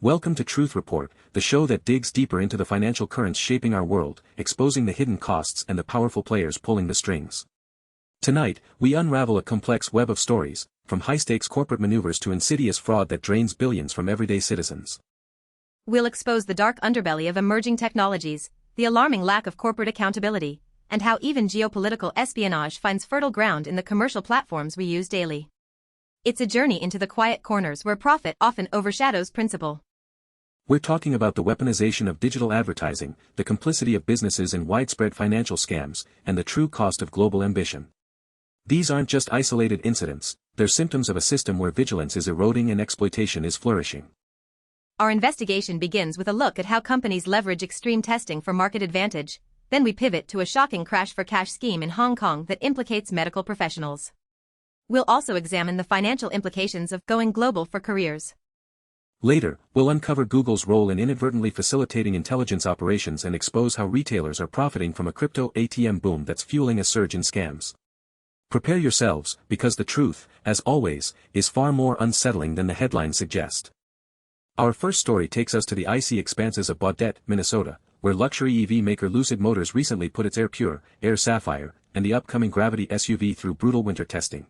Welcome to Truth Report, the show that digs deeper into the financial currents shaping our world, exposing the hidden costs and the powerful players pulling the strings. Tonight, we unravel a complex web of stories, from high-stakes corporate maneuvers to insidious fraud that drains billions from everyday citizens. We'll expose the dark underbelly of emerging technologies, the alarming lack of corporate accountability, and how even geopolitical espionage finds fertile ground in the commercial platforms we use daily. It's a journey into the quiet corners where profit often overshadows principle. We're talking about the weaponization of digital advertising, the complicity of businesses in widespread financial scams, and the true cost of global ambition. These aren't just isolated incidents, they're symptoms of a system where vigilance is eroding and exploitation is flourishing. Our investigation begins with a look at how companies leverage extreme testing for market advantage, then we pivot to a shocking crash-for-cash scheme in Hong Kong that implicates medical professionals. We'll also examine the financial implications of going global for careers. Later, we'll uncover Google's role in inadvertently facilitating intelligence operations and expose how retailers are profiting from a crypto ATM boom that's fueling a surge in scams. Prepare yourselves, because the truth, as always, is far more unsettling than the headlines suggest. Our first story takes us to the icy expanses of Baudette, Minnesota, where luxury EV maker Lucid Motors recently put its Air Sapphire, and the upcoming Gravity SUV through brutal winter testing.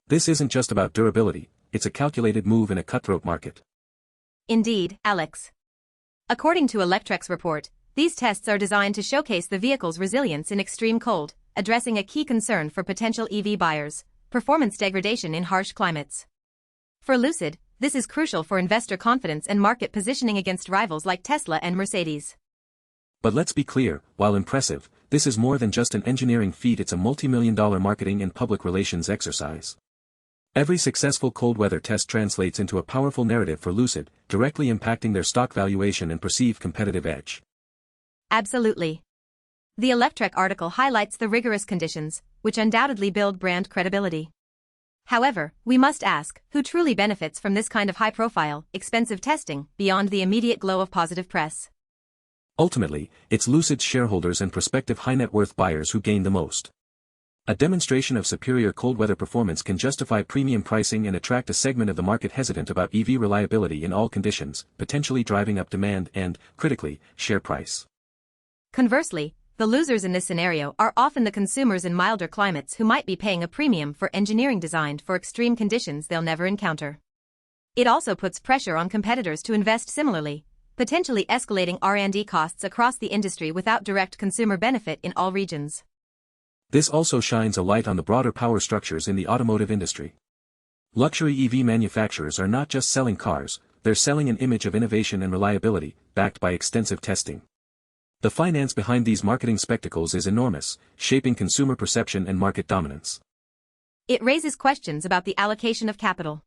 This isn't just about durability, it's a calculated move in a cutthroat market. Indeed, Alex. According to Electrek's report, these tests are designed to showcase the vehicle's resilience in extreme cold, addressing a key concern for potential EV buyers: performance degradation in harsh climates. For Lucid, this is crucial for investor confidence and market positioning against rivals like Tesla and Mercedes. But let's be clear, while impressive, this is more than just an engineering feat, it's a multi-million-dollar marketing and public relations exercise. Every successful cold weather test translates into a powerful narrative for Lucid, directly impacting their stock valuation and perceived competitive edge. Absolutely. The Electrek article highlights the rigorous conditions, which undoubtedly build brand credibility. However, we must ask, who truly benefits from this kind of high-profile, expensive testing, beyond the immediate glow of positive press? Ultimately, it's Lucid's shareholders and prospective high-net-worth buyers who gain the most. A demonstration of superior cold weather performance can justify premium pricing and attract a segment of the market hesitant about EV reliability in all conditions, potentially driving up demand and, critically, share price. Conversely, the losers in this scenario are often the consumers in milder climates who might be paying a premium for engineering designed for extreme conditions they'll never encounter. It also puts pressure on competitors to invest similarly, potentially escalating R&D costs across the industry without direct consumer benefit in all regions. This also shines a light on the broader power structures in the automotive industry. Luxury EV manufacturers are not just selling cars, they're selling an image of innovation and reliability, backed by extensive testing. The finance behind these marketing spectacles is enormous, shaping consumer perception and market dominance. It raises questions about the allocation of capital.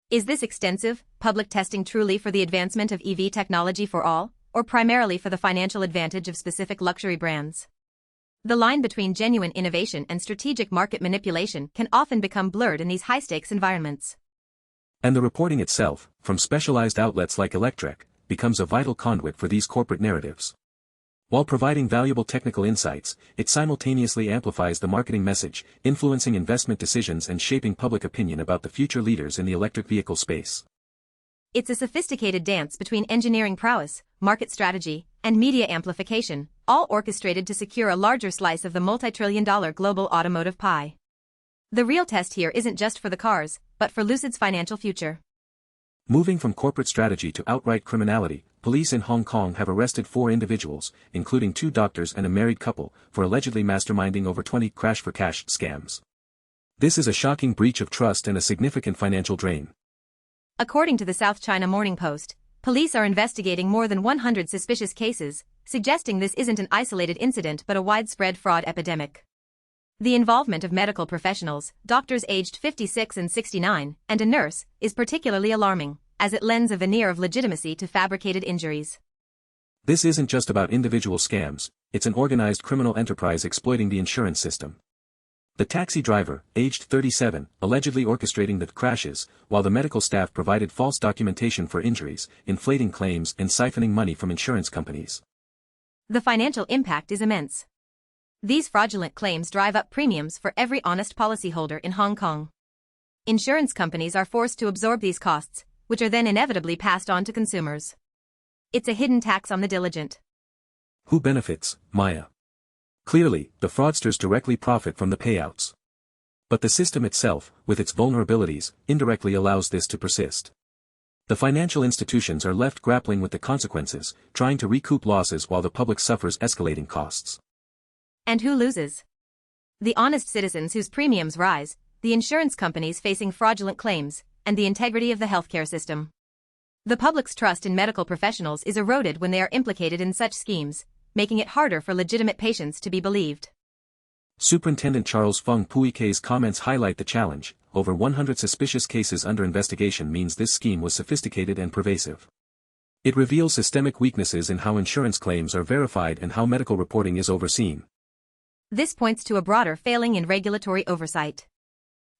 Is this extensive, public testing truly for the advancement of EV technology for all, or primarily for the financial advantage of specific luxury brands? The line between genuine innovation and strategic market manipulation can often become blurred in these high-stakes environments. And the reporting itself, from specialized outlets like Electrek, becomes a vital conduit for these corporate narratives. While providing valuable technical insights, it simultaneously amplifies the marketing message, influencing investment decisions and shaping public opinion about the future leaders in the electric vehicle space. It's a sophisticated dance between engineering prowess, market strategy, and media amplification, all orchestrated to secure a larger slice of the multi-trillion-dollar global automotive pie. The real test here isn't just for the cars, but for Lucid's financial future. Moving from corporate strategy to outright criminality, police in Hong Kong have arrested 4 individuals, including 2 doctors and a married couple, for allegedly masterminding over 20 crash-for-cash scams. This is a shocking breach of trust and a significant financial drain. According to the South China Morning Post, police are investigating more than 100 suspicious cases, suggesting this isn't an isolated incident but a widespread fraud epidemic. The involvement of medical professionals, doctors aged 56 and 69, and a nurse, is particularly alarming, as it lends a veneer of legitimacy to fabricated injuries. This isn't just about individual scams, it's an organized criminal enterprise exploiting the insurance system. The taxi driver, aged 37, allegedly orchestrating the crashes, while the medical staff provided false documentation for injuries, inflating claims and siphoning money from insurance companies. The financial impact is immense. These fraudulent claims drive up premiums for every honest policyholder in Hong Kong. Insurance companies are forced to absorb these costs, which are then inevitably passed on to consumers. It's a hidden tax on the diligent. Who benefits, Maya? Clearly, the fraudsters directly profit from the payouts. But the system itself, with its vulnerabilities, indirectly allows this to persist. The financial institutions are left grappling with the consequences, trying to recoup losses while the public suffers escalating costs. And who loses? The honest citizens whose premiums rise, the insurance companies facing fraudulent claims, and the integrity of the healthcare system. The public's trust in medical professionals is eroded when they are implicated in such schemes, making it harder for legitimate patients to be believed. Superintendent Charles Feng Puike's comments highlight the challenge. Over 100 suspicious cases under investigation means this scheme was sophisticated and pervasive. It reveals systemic weaknesses in how insurance claims are verified and how medical reporting is overseen. This points to a broader failing in regulatory oversight.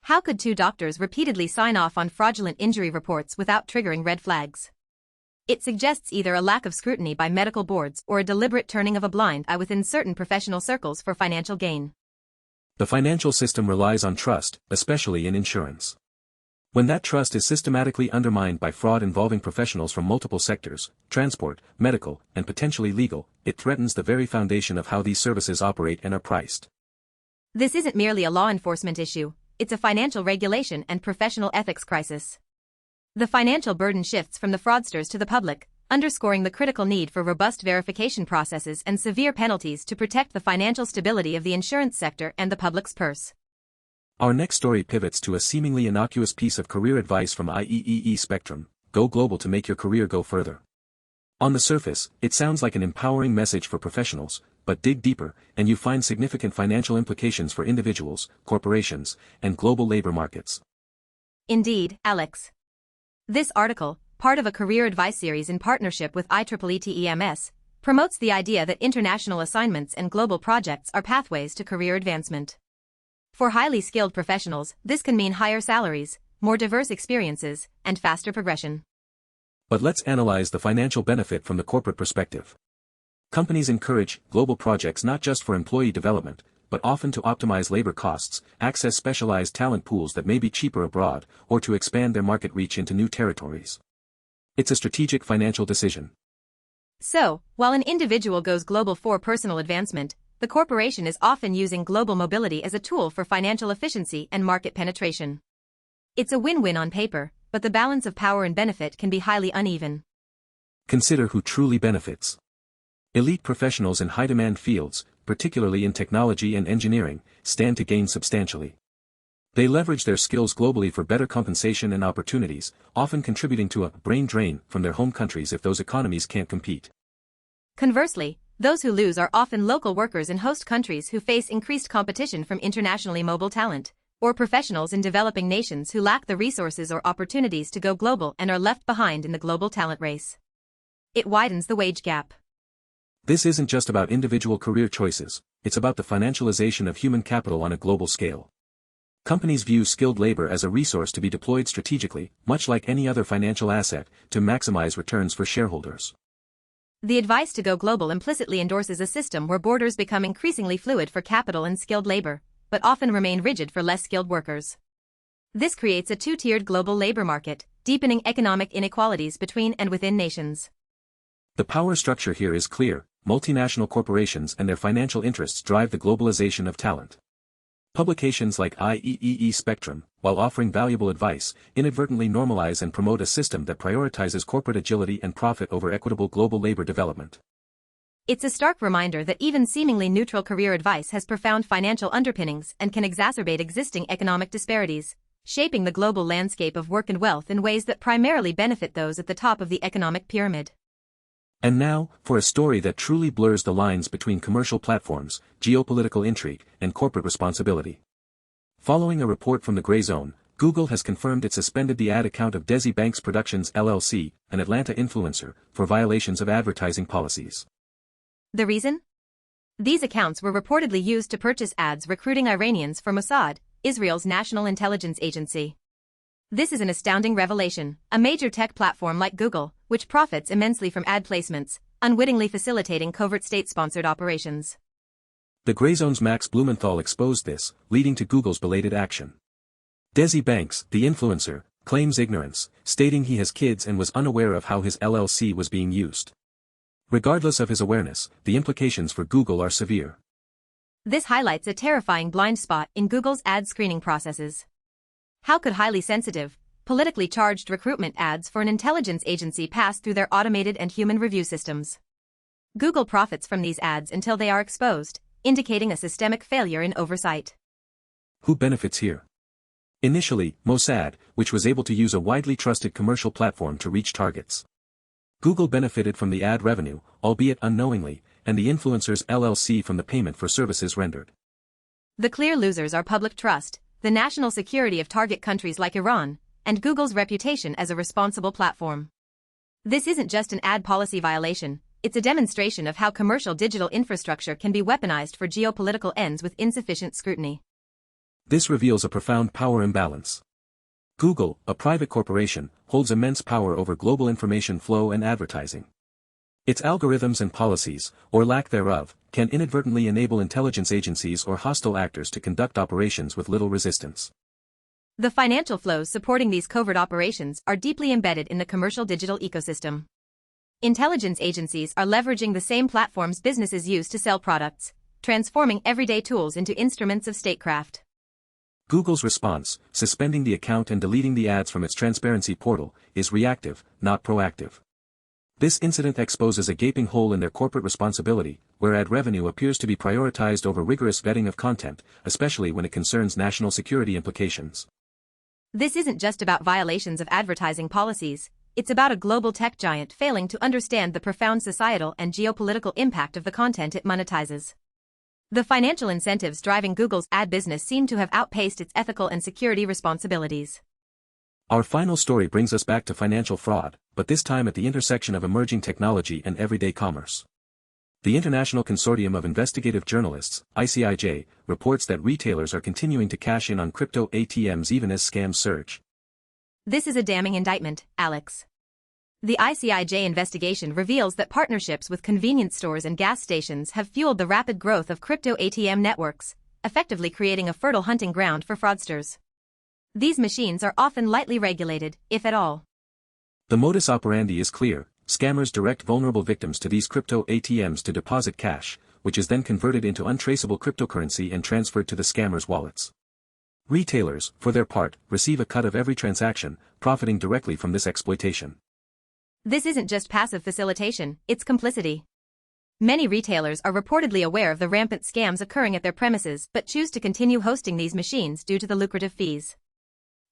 How could two doctors repeatedly sign off on fraudulent injury reports without triggering red flags? It suggests either a lack of scrutiny by medical boards or a deliberate turning of a blind eye within certain professional circles for financial gain. The financial system relies on trust, especially in insurance. When that trust is systematically undermined by fraud involving professionals from multiple sectors, transport, medical, and potentially legal, it threatens the very foundation of how these services operate and are priced. This isn't merely a law enforcement issue, it's a financial regulation and professional ethics crisis. The financial burden shifts from the fraudsters to the public, underscoring the critical need for robust verification processes and severe penalties to protect the financial stability of the insurance sector and the public's purse. Our next story pivots to a seemingly innocuous piece of career advice from IEEE Spectrum: go global to make your career go further. On the surface, it sounds like an empowering message for professionals, but dig deeper, and you find significant financial implications for individuals, corporations, and global labor markets. Indeed, Alex. This article, part of a career advice series in partnership with IEEE TEMS, promotes the idea that international assignments and global projects are pathways to career advancement. For highly skilled professionals, this can mean higher salaries, more diverse experiences, and faster progression. But let's analyze the financial benefit from the corporate perspective. Companies encourage global projects not just for employee development, but often to optimize labor costs, access specialized talent pools that may be cheaper abroad, or to expand their market reach into new territories. It's a strategic financial decision. So, while an individual goes global for personal advancement, the corporation is often using global mobility as a tool for financial efficiency and market penetration. It's a win-win on paper, but the balance of power and benefit can be highly uneven. Consider who truly benefits. Elite professionals in high-demand fields, particularly in technology and engineering, stand to gain substantially. They leverage their skills globally for better compensation and opportunities, often contributing to a brain drain from their home countries if those economies can't compete. Conversely, those who lose are often local workers in host countries who face increased competition from internationally mobile talent, or professionals in developing nations who lack the resources or opportunities to go global and are left behind in the global talent race. It widens the wage gap. This isn't just about individual career choices, it's about the financialization of human capital on a global scale. Companies view skilled labor as a resource to be deployed strategically, much like any other financial asset, to maximize returns for shareholders. The advice to go global implicitly endorses a system where borders become increasingly fluid for capital and skilled labor, but often remain rigid for less skilled workers. This creates a two-tiered global labor market, deepening economic inequalities between and within nations. The power structure here is clear: multinational corporations and their financial interests drive the globalization of talent. Publications like IEEE Spectrum, while offering valuable advice, inadvertently normalize and promote a system that prioritizes corporate agility and profit over equitable global labor development. It's a stark reminder that even seemingly neutral career advice has profound financial underpinnings and can exacerbate existing economic disparities, shaping the global landscape of work and wealth in ways that primarily benefit those at the top of the economic pyramid. And now, for a story that truly blurs the lines between commercial platforms, geopolitical intrigue, and corporate responsibility. Following a report from the Grayzone, Google has confirmed it suspended the ad account of Desi Banks Productions LLC, an Atlanta influencer, for violations of advertising policies. The reason? These accounts were reportedly used to purchase ads recruiting Iranians for Mossad, Israel's national intelligence agency. This is an astounding revelation. A major tech platform like Google, which profits immensely from ad placements, unwittingly facilitating covert state-sponsored operations. The Grayzone's Max Blumenthal exposed this, leading to Google's belated action. Desi Banks, the influencer, claims ignorance, stating he has kids and was unaware of how his LLC was being used. Regardless of his awareness, the implications for Google are severe. This highlights a terrifying blind spot in Google's ad screening processes. How could highly sensitive, politically charged recruitment ads for an intelligence agency pass through their automated and human review systems? Google profits from these ads until they are exposed, indicating a systemic failure in oversight. Who benefits here? Initially, Mossad, which was able to use a widely trusted commercial platform to reach targets. Google benefited from the ad revenue, albeit unknowingly, and the influencer's LLC from the payment for services rendered. The clear losers are public trust, the national security of target countries like Iran, and Google's reputation as a responsible platform. This isn't just an ad policy violation, it's a demonstration of how commercial digital infrastructure can be weaponized for geopolitical ends with insufficient scrutiny. This reveals a profound power imbalance. Google, a private corporation, holds immense power over global information flow and advertising. Its algorithms and policies, or lack thereof, can inadvertently enable intelligence agencies or hostile actors to conduct operations with little resistance. The financial flows supporting these covert operations are deeply embedded in the commercial digital ecosystem. Intelligence agencies are leveraging the same platforms businesses use to sell products, transforming everyday tools into instruments of statecraft. Google's response, suspending the account and deleting the ads from its transparency portal, is reactive, not proactive. This incident exposes a gaping hole in their corporate responsibility, where ad revenue appears to be prioritized over rigorous vetting of content, especially when it concerns national security implications. This isn't just about violations of advertising policies, it's about a global tech giant failing to understand the profound societal and geopolitical impact of the content it monetizes. The financial incentives driving Google's ad business seem to have outpaced its ethical and security responsibilities. Our final story brings us back to financial fraud, but this time at the intersection of emerging technology and everyday commerce. The International Consortium of Investigative Journalists, ICIJ, reports that retailers are continuing to cash in on crypto ATMs even as scams surge. This is a damning indictment, Alex. The ICIJ investigation reveals that partnerships with convenience stores and gas stations have fueled the rapid growth of crypto ATM networks, effectively creating a fertile hunting ground for fraudsters. These machines are often lightly regulated, if at all. The modus operandi is clear: scammers direct vulnerable victims to these crypto ATMs to deposit cash, which is then converted into untraceable cryptocurrency and transferred to the scammers' wallets. Retailers, for their part, receive a cut of every transaction, profiting directly from this exploitation. This isn't just passive facilitation, it's complicity. Many retailers are reportedly aware of the rampant scams occurring at their premises but choose to continue hosting these machines due to the lucrative fees.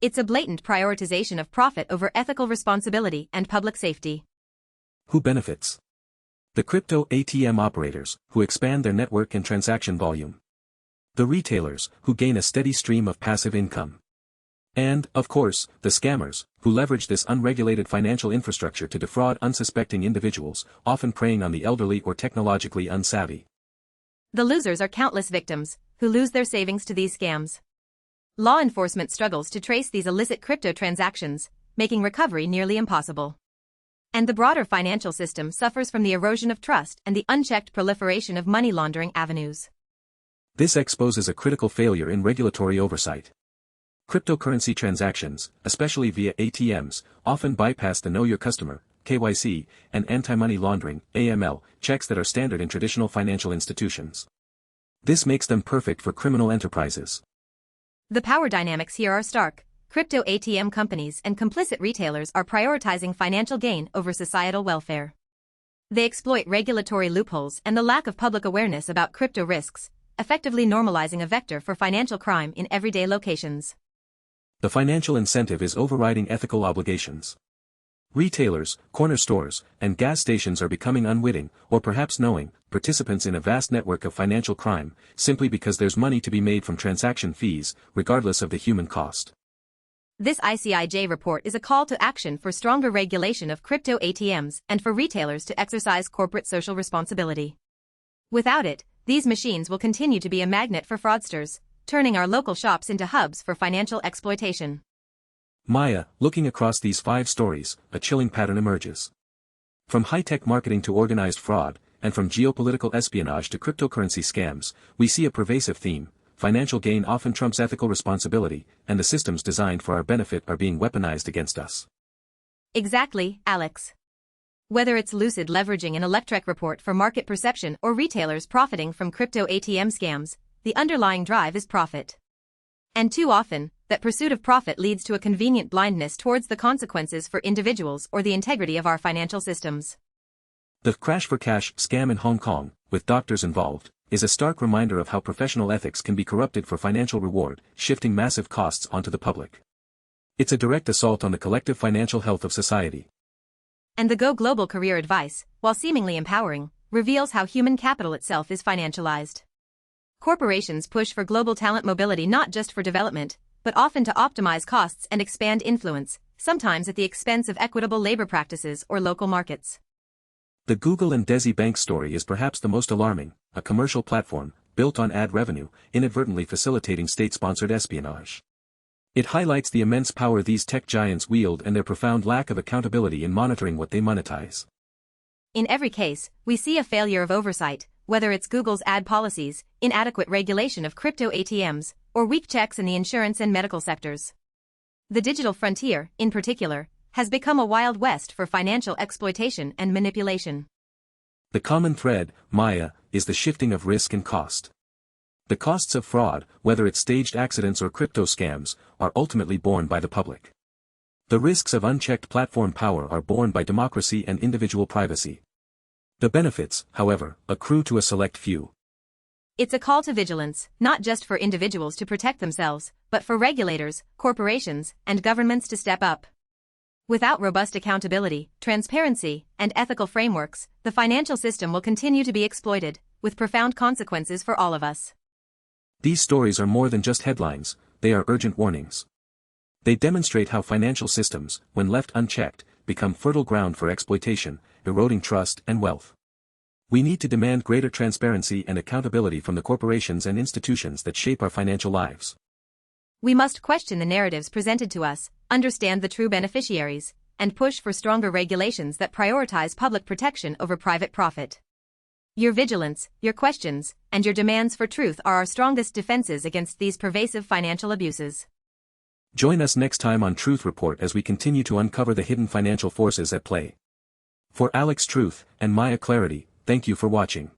It's a blatant prioritization of profit over ethical responsibility and public safety. Who benefits? The crypto ATM operators, who expand their network and transaction volume. The retailers, who gain a steady stream of passive income. And, of course, the scammers, who leverage this unregulated financial infrastructure to defraud unsuspecting individuals, often preying on the elderly or technologically unsavvy. The losers are countless victims, who lose their savings to these scams. Law enforcement struggles to trace these illicit crypto transactions, making recovery nearly impossible. And the broader financial system suffers from the erosion of trust and the unchecked proliferation of money laundering avenues. This exposes a critical failure in regulatory oversight. Cryptocurrency transactions, especially via ATMs, often bypass the Know Your Customer (KYC) and anti-money laundering (AML) checks that are standard in traditional financial institutions. This makes them perfect for criminal enterprises. The power dynamics here are stark. Crypto ATM companies and complicit retailers are prioritizing financial gain over societal welfare. They exploit regulatory loopholes and the lack of public awareness about crypto risks, effectively normalizing a vector for financial crime in everyday locations. The financial incentive is overriding ethical obligations. Retailers, corner stores, and gas stations are becoming unwitting, or perhaps knowing, participants in a vast network of financial crime, simply because there's money to be made from transaction fees, regardless of the human cost. This ICIJ report is a call to action for stronger regulation of crypto ATMs and for retailers to exercise corporate social responsibility. Without it, these machines will continue to be a magnet for fraudsters, turning our local shops into hubs for financial exploitation. Maya, looking across these 5 stories, a chilling pattern emerges. From high-tech marketing to organized fraud, and from geopolitical espionage to cryptocurrency scams, we see a pervasive theme: financial gain often trumps ethical responsibility, and the systems designed for our benefit are being weaponized against us. Exactly, Alex. Whether it's Lucid leveraging an Electrek report for market perception or retailers profiting from crypto ATM scams, the underlying drive is profit. And too often, that pursuit of profit leads to a convenient blindness towards the consequences for individuals or the integrity of our financial systems. The crash for cash scam in Hong Kong, with doctors involved, is a stark reminder of how professional ethics can be corrupted for financial reward, shifting massive costs onto the public. It's a direct assault on the collective financial health of society. And the Go Global career advice, while seemingly empowering, reveals how human capital itself is financialized. Corporations push for global talent mobility not just for development, but often to optimize costs and expand influence, sometimes at the expense of equitable labor practices or local markets. The Google and Desi Bank story is perhaps the most alarming, a commercial platform, built on ad revenue, inadvertently facilitating state-sponsored espionage. It highlights the immense power these tech giants wield and their profound lack of accountability in monitoring what they monetize. In every case, we see a failure of oversight, whether it's Google's ad policies, inadequate regulation of crypto ATMs, or weak checks in the insurance and medical sectors. The digital frontier, in particular, has become a wild west for financial exploitation and manipulation. The common thread, Maya, is the shifting of risk and cost. The costs of fraud, whether it's staged accidents or crypto scams, are ultimately borne by the public. The risks of unchecked platform power are borne by democracy and individual privacy. The benefits, however, accrue to a select few. It's a call to vigilance, not just for individuals to protect themselves, but for regulators, corporations, and governments to step up. Without robust accountability, transparency, and ethical frameworks, the financial system will continue to be exploited, with profound consequences for all of us. These stories are more than just headlines, they are urgent warnings. They demonstrate how financial systems, when left unchecked, become fertile ground for exploitation, eroding trust and wealth. We need to demand greater transparency and accountability from the corporations and institutions that shape our financial lives. We must question the narratives presented to us, understand the true beneficiaries, and push for stronger regulations that prioritize public protection over private profit. Your vigilance, your questions, and your demands for truth are our strongest defenses against these pervasive financial abuses. Join us next time on Truth Report as we continue to uncover the hidden financial forces at play. For Alex Truth and Maya Clarity, thank you for watching.